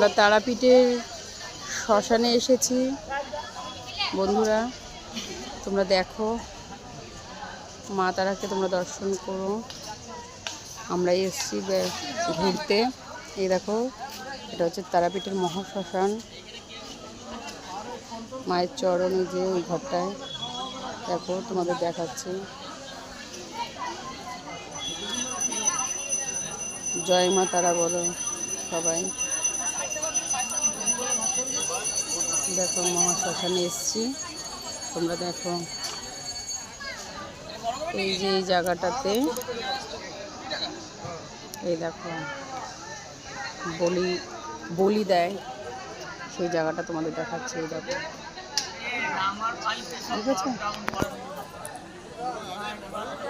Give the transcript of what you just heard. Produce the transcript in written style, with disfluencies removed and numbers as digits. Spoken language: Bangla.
আমরা তারাপীঠের শ্মশানে এসেছি বন্ধুরা। তোমরা দেখো, মা তারাকে তোমরা দর্শন করো। আমরা এসেছি ঘুরতে। এই দেখো, এটা হচ্ছে তারাপীঠের মহাশ্মশান। মায়ের চরণে যে ওই ঘরটায় দেখো, তোমাদের দেখাচ্ছি। জয় মা তারা বলো সবাই। দেখো মহাশ্মশানে এসছি, তোমরা দেখো। এই যে এই জায়গাটাতে এই দেখো বলি দেয়, সেই জায়গাটা তোমাদের দেখাচ্ছে। এই দেখো, ঠিক আছে।